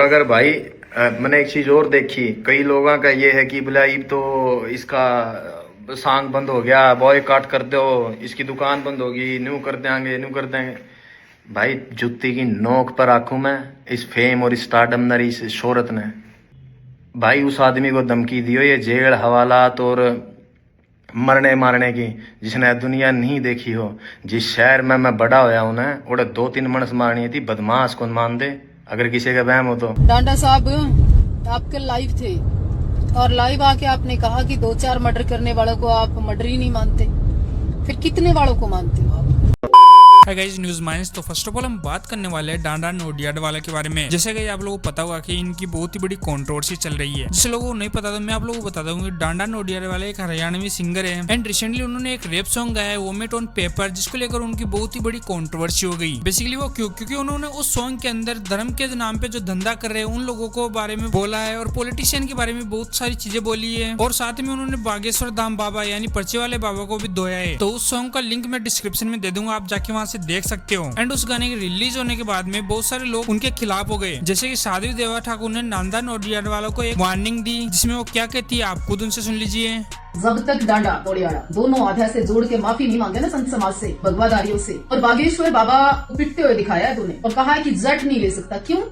अगर भाई मैंने एक चीज और देखी, कई लोगों का ये है कि बोला अब तो इसका सॉन्ग बंद हो गया, बॉयकॉट कर दो, इसकी दुकान बंद होगी, न्यू कर देंगे न्यू कर देंगे। भाई जुत्ती की नोक पर आंखों में इस फेम और इस स्टारडम ने, इस शोहरत ने भाई उस आदमी को धमकी दियो ये जेल हवालात और मरने मारने की, जिसने दुनिया नहीं देखी हो। जिस शहर में मैं बड़ा होया हूं ना, और 2-3 मणस मारनी थी, बदमाश कौन मान दे अगर किसी का वहम हो तो। डांडा साहब आपके लाइव थे और लाइव आके आपने कहा कि 2-4 मर्डर करने वालों को आप मर्डर ही नहीं मानते, फिर कितने वालों को मानते हो आप? Hi guys, news mines. तो फर्स्ट ऑफ ऑल हम बात करने वाले हैं डांडा नोडियाडवाला के बारे में। जैसे कि आप लोगों को पता होगा कि इनकी बहुत ही बड़ी कंट्रोवर्सी चल रही है। जिसे लोगों को नहीं पता तो मैं आप लोगों को बता दूंगा। डांडा नोडियाडवाला एक हरियाणवी सिंगर है एंड रिसेंटली उन्होंने एक रेप सॉन्ग गाया है वोमिट ऑन पेपर, जिसको लेकर उनकी बहुत ही बड़ी कंट्रोवर्सी हो गई। बेसिकली वो क्योंकि उन्होंने उस सॉन्ग के अंदर धर्म के नाम पे जो धंधा कर रहे हैं उन लोगों को बारे में बोला है और पॉलिटिशियन के बारे में बहुत सारी चीजें बोली है, और साथ में उन्होंने बागेश्वर धाम बाबा यानी पर्चे वाले बाबा को भी धोया है। तो उस सॉन्ग का लिंक मैं डिस्क्रिप्शन में दे दूंगा, आप जाके वहां से देख सकते हो। एंड उस गाने के रिलीज होने के बाद में बहुत सारे लोग उनके खिलाफ हो गए, जैसे कि साध्वी देवा ठाकुर ने डांडा नोडियाडवाला को एक वार्निंग दी, जिसमें वो क्या कहती है आप खुद उनसे सुन लीजिए। जब तक डांडा नोडियाडा दोनों आधा से जोड़ के माफी नहीं मांगे ना संत समाज से, भगवादारियों से, और बागेश्वर बाबा को पिटते हुए दिखाया है तूने और कहा है कि जट नहीं ले सकता। क्यों?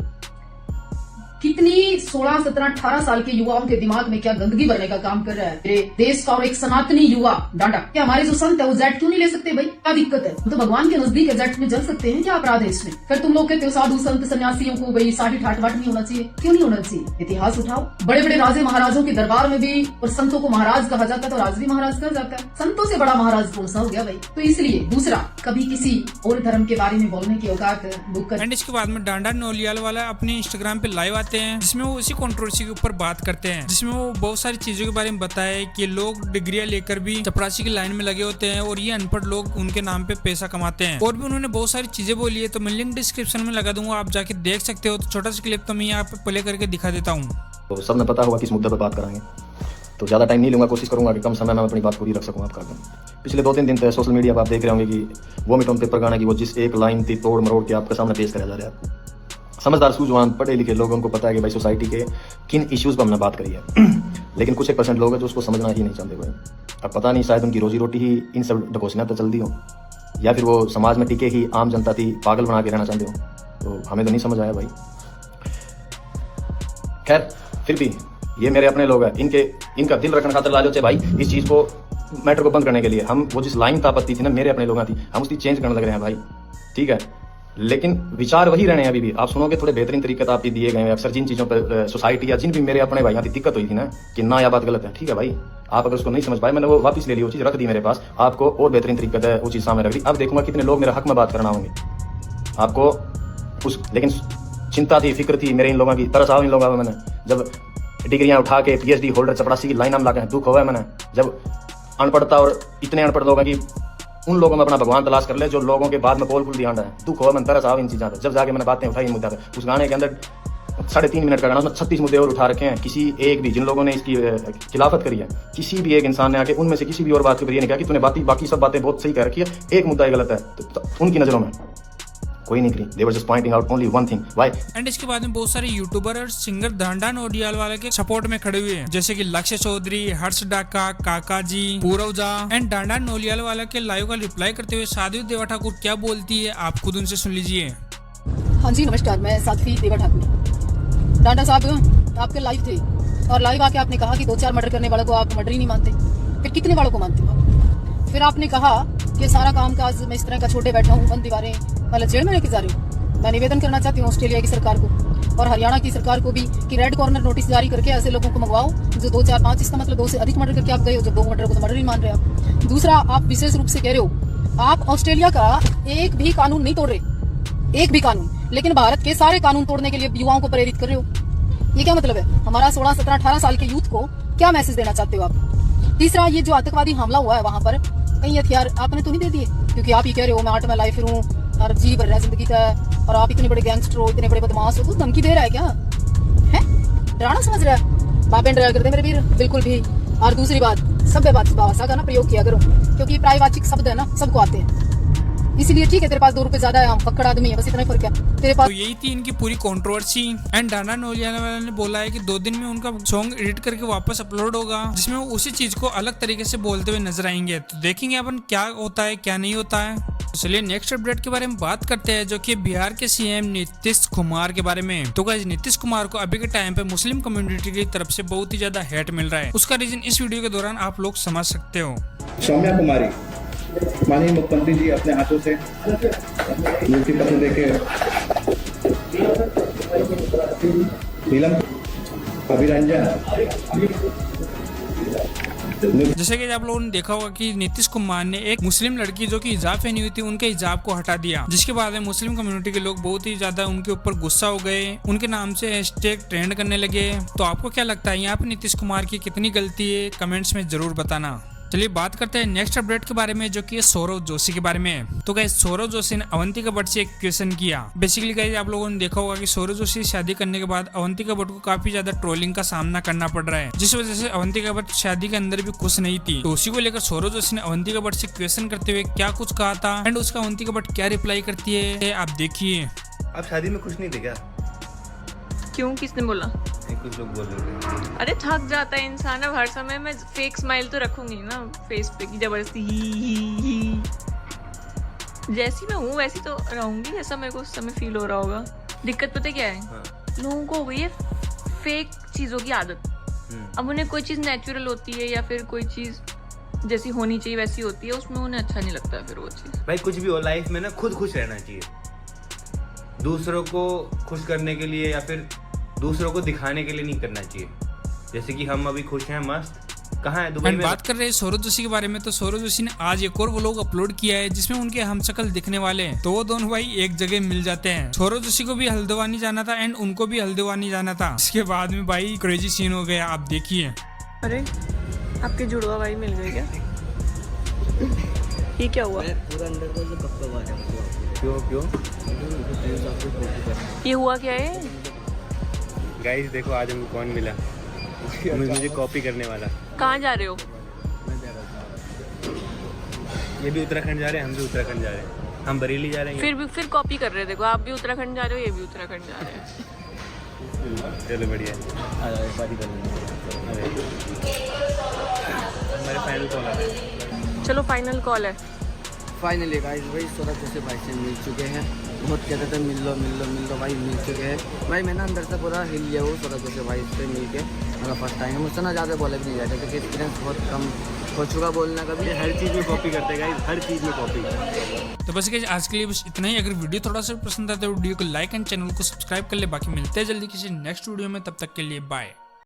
कितनी 16, 17, 18 साल के युवाओं के दिमाग में क्या गंदगी भरने का काम कर रहा है मेरे देश का और एक सनातनी युवा डांडा। क्या हमारे जो संत है वो जेट क्यों नहीं ले सकते भाई? क्या दिक्कत है? तो भगवान के नजदीक है, जेट में जल सकते हैं, क्या अपराध है इसमें? फिर तुम लोग कहते हो साधु संत सन्यासियों को भाई साठी ठाट वाट नहीं होना चाहिए। क्यों नहीं होना चाहिए? इतिहास उठाओ, बड़े बड़े राजे महाराजों के दरबार में भी और संतों को महाराज कहा जाता है, तो राज भी महाराज कहा जाता है। संतों से बड़ा महाराज कौन सा हो गया भाई? तो इसलिए दूसरा, कभी किसी और धर्म के बारे में बोलने की औकात बुक कर। एंड इसके बाद में डांडा नोडियाडवाला अपने इंस्टाग्राम पे लाइव आते हैं, जिसमें वो इसी कंट्रोवर्सी के ऊपर बात करते हैं, जिसमें वो बहुत सारी चीजों के बारे में बताया कि लोग डिग्रियां लेकर भी चपरासी की लाइन में लगे होते हैं और ये अनपढ़ लोग उनके नाम पे पैसा कमाते हैं। और भी उन्होंने बहुत सारी चीजें बोली है, तो मैं लिंक डिस्क्रिप्शन में लगा दूंगा, आप जाके देख सकते हो। तो छोटा सा क्लिप तो मैं यहाँ पे प्ले करके दिखा देता हूँ। तो सबने पता होगा किस मुद्दे पर बात कराएंगे, तो ज़्यादा टाइम नहीं लूँगा, कोशिश करूँगा कि कम समय में अपनी बात पूरी रख सकूँ आपका। पिछले 2-3 दिन से सोशल मीडिया पर आप देख रहे होंगे कि वोमिट ऑन पेपर गाने की वो जिस एक लाइन थी तोड़ मरोड़ के आपके सामने पेश करा जा रहा है। समझदार सूझवान पढ़े लिखे लोगों को पता है कि भाई सोसाइटी के किन इश्यूज़ पर हमने बात करी है लेकिन कुछ 1% लोग हैं जो उसको समझना ही नहीं चाहते भाई। अब पता नहीं, शायद उनकी रोजी रोटी ही इन सब ढकोसना तो चलती हो, या फिर वो समाज में टिके ही आम जनता थी पागल बना के रहना चाहते हो, तो हमें तो नहीं समझ आया भाई। खैर फिर भी ये मेरे अपने लोग हैं, इनका दिल रखने खातर लालच है भाई इस चीज़ को, मैटर को बंद करने के लिए। हम वो जिस लाइन तापत्ती थी ना मेरे अपने लोगों थी, हम उसकी चेंज करने लग रहे हैं भाई, ठीक है, लेकिन विचार वही रहने हैं अभी भी। आप सुनोगे थोड़े बेहतरीन तरीके तो आप दिए गए हैं। अक्सर जिन चीज़ों पर सोसाइटी या जिन भी मेरे अपने भाई यहाँ दिक्कत हुई थी ना कि ना यह बात गलत है, ठीक है भाई, आप अगर उसको नहीं समझ पाए, मैंने वो वापस ले ली, वो चीज़ रख दी मेरे पास, आपको और बेहतरीन तरीके से वो चीज़ सामने रख दी। अब देखूंगा कितने लोग मेरे हक में बात करना होंगे आपको उस, लेकिन चिंता थी, फिक्र थी मेरे इन लोगों की, तरस आओ इन लोगों में। मैंने जब डिग्रियाँ उठा के PhD होल्डर चपरासी की लाइन में लाके दुख हुआ है, मैंने जब अनपढ़ता और इतने अनपढ़ लोगों की उन लोगों में अपना भगवान तलाश कर ले जो लोगों के बाद में पोल खुल दिया है, दुख हुआ, मैंने तरस आओ इन चीज़ों पर। जब जाके मैंने बातें उठाई इन मुद्दे पर, उस गाने के अंदर 3.5 मिनट का गाना, उसमें 36 मुद्दे और उठा रखे हैं। किसी एक भी जिन लोगों ने इसकी खिलाफत करी है, किसी भी एक इंसान ने आके उनमें से किसी भी और बात के ऊपर ये नहीं कहा कि तूने बाकी सब बातें बहुत सही कह रखी है, एक मुद्दा ही गलत है, तो उनकी नज़रों में कोई नहीं करी। They were just pointing out only one thing. Why? And इसके बाद में बहुत सारे यूट्यूबर और सिंगर डांडा नोडियाडवाला के सपोर्ट में खड़े हुए हैं, जैसे कि लक्ष्य चौधरी, हर्ष डाका, काका जी, पूरव झा। एंड डांडा नोडियाडवाला के लाइव का रिप्लाई करते हुए साध्वी देवा ठाकुर क्या बोलती है आप खुद उनसे सुन लीजिए। हाँ जी नमस्कार, मैं साध्वी देवा ठाकुर। डांडा साहब आपके लाइव थे और लाइव आके आपने कहा कि 2-4 मर्डर करने वालों को आप मर्डर ही नहीं मानते, फिर कितने वालों को मानते हो? फिर आपने कहा कि सारा काम काज मैं इस तरह का छोटे बैठा हूँ, बंद दीवारें पहले जेल में लेके जा रही हूँ। मैं निवेदन करना चाहती हूँ ऑस्ट्रेलिया की सरकार को और हरियाणा की सरकार को भी कि रेड कॉर्नर नोटिस जारी करके ऐसे लोगों को मंगवाओ जो 2, 4, 5, इसका मतलब 2 से अधिक मर्डर करके आप गए हो, जब 2 मर्डर को तो मर्डर ही मान रहे आप। दूसरा, आप विशेष रूप से कह रहे हो आप ऑस्ट्रेलिया का एक भी कानून नहीं तोड़ रहे, एक भी कानून, लेकिन भारत के सारे कानून तोड़ने के लिए युवाओं को प्रेरित कर रहे हो। ये क्या मतलब है? हमारा 16, 17, 18 साल के यूथ को क्या मैसेज देना चाहते हो आप? तीसरा, ये जो आतंकवादी हमला हुआ है वहां पर कई हथियार आपने तो नहीं दे दिए? क्योंकि आप ही कह रहे हो मैं 8 में लाइफ फिर हूँ और जी भर रहा है जिंदगी का, और आप इतने बड़े गैंगस्टर हो, इतने बड़े बदमाश हो, तो धमकी दे रहा है क्या है? डराना समझ रहा है? बाबे डरा करते मेरे वीर बिल्कुल भी। और दूसरी बात, सभ्य भाषा का ना प्रयोग किया करो, क्योंकि प्रायवाचिक शब्द है ना, सबको आते हैं। इसलिए ठीक है, तेरे पास 2 रुपए ज्यादा है, हम पकड़ आदमी है, बस इतना ही फर्क है तेरे पास। तो यही थी इनकी पूरी कंट्रोवर्सी। एंड डांडा नौलियावाला ने बोला है कि 2 दिन में उनका सॉन्ग एडिट करके वापस अपलोड होगा, जिसमें वो उसी चीज को अलग तरीके से बोलते हुए नजर आएंगे। तो देखेंगे अपन क्या होता है क्या नहीं होता है। तो चलिए नेक्स्ट अपडेट के बारे में बात करते हैं, जो कि बिहार के सीएम नीतीश कुमार के बारे में। तो गाइस नीतीश कुमार को अभी के टाइम पे मुस्लिम कम्युनिटी की तरफ से बहुत ही ज्यादा हेट मिल रहा है। उसका रीजन इस वीडियो के दौरान आप लोग समझ सकते हो। सौम्या कुमारी माननीय मुख्यमंत्री जी अपने हाथों से नियुक्ति पत्र देके नीलम अभिरंजन। जैसे कि आप लोगों ने देखा होगा कि नीतीश कुमार ने एक मुस्लिम लड़की जो कि हिजाब पहनी हुई थी, उनके हिजाब को हटा दिया, जिसके बाद में मुस्लिम कम्युनिटी के लोग बहुत ही ज्यादा उनके ऊपर गुस्सा हो गए, उनके नाम से हैशटैग ट्रेंड करने लगे। तो आपको क्या लगता है यहाँ पे नीतीश कुमार की कितनी गलती है, कमेंट्स में जरूर बताना। चलिए बात करते हैं नेक्स्ट अपडेट के बारे में, जो कि सौरव जोशी के बारे में। तो गाइस सौरव जोशी ने अवंतिका भट्ट से एक क्वेश्चन किया। बेसिकली गाइस आप लोगों ने देखा होगा कि सौरव जोशी शादी करने के बाद अवंतिका भट्ट को काफी ज्यादा ट्रोलिंग का सामना करना पड़ रहा है, जिस वजह से अवंतिका भट्ट शादी के अंदर भी खुश नहीं थी। तो उसी को लेकर सौरव जोशी ने अवंतिका भट्ट से क्वेश्चन करते हुए क्या कुछ कहा था एंड उसका अवंतिका भट्ट क्या रिप्लाई करती है, आप देखिए। आप शादी में खुश नहीं थे क्या? क्यों, किसने बोला? कुछ लोग बोल रहे थे। अरे थक जाता है इंसान। अब हर समय मैं फेक स्माइल तो रखूंगी ना फेस पे की जबरदस्ती ही। जैसी मैं हूँ वैसी तो रहूंगी, ऐसा मेरे को उस समय फील हो रहा होगा। दिक्कत पता क्या है, लोगों को हो गई है फेक चीजों की आदत। अब उन्हें कोई चीज नेचुरल होती है या फिर कोई चीज जैसी होनी चाहिए वैसी होती है, उसमें उन्हें अच्छा नहीं लगता फिर वो चीज। भाई कुछ भी हो लाइफ में ना, खुद खुश रहना चाहिए। दूसरों को खुश करने के लिए या फिर दूसरों को दिखाने के लिए नहीं करना चाहिए। जैसे कि हम अभी खुश हैं, मस्त, कहाँ है दुबई में। बात कर रहे हैं सौरव जोशी के बारे में। तो सौरव जोशी ने आज एक और व्लॉग अपलोड किया है, जिसमें उनके हमशक्ल दिखने वाले हैं। तो वो दोनों भाई एक जगह मिल जाते हैं। सौरव जोशी को भी हल्द्वानी जाना था एंड उनको भी हल्द्वानी जाना था। इसके बाद में भाई क्रेजी सीन हो गया, आप देखिए। अरे आपके जुड़वा भाई मिल गए क्या? ये क्या हुआ? क्यों ये हुआ क्या है? गाइस देखो आज हमको कौन मिला। मुझे कॉपी करने वाला। कहाँ जा रहे हो? ये भी उत्तराखंड जा रहे हैं, हम भी उत्तराखंड जा रहे हैं, हम बरेली जा रहे हैं। फिर कॉपी कर रहे हैं। देखो आप भी उत्तराखंड जा रहे हो, ये भी उत्तराखंड जा रहे हैं। चलो बढ़िया हमारे फाइनल कॉल आ रहा है। चलो फाइनल कॉल है। फाइनली गाइस भाई सौरव जोशी भाई से मिल चुके हैं। बहुत कहते थे मिल लो भाई, मिल चुके हैं भाई। मैंने अंदर से पूरा हिल लिया हूँ सौरव जोशी भाई से मिल के। मेरा फर्स्ट टाइम है, मुझसे ना ज़्यादा बोले भी नहीं जाता क्योंकि एक्सपीरियंस बहुत कम हो चुका बोलने का भी। हर चीज़ में कॉपी करते हैं गाइस, हर चीज़ में कॉपी। तो बस आज के लिए बस इतना ही। अगर वीडियो थोड़ा सा पसंद आता है तो वीडियो को लाइक एंड चैनल को सब्सक्राइब कर ले। बाकी मिलते हैं जल्दी किसी नेक्स्ट वीडियो में, तब तक के लिए बाय।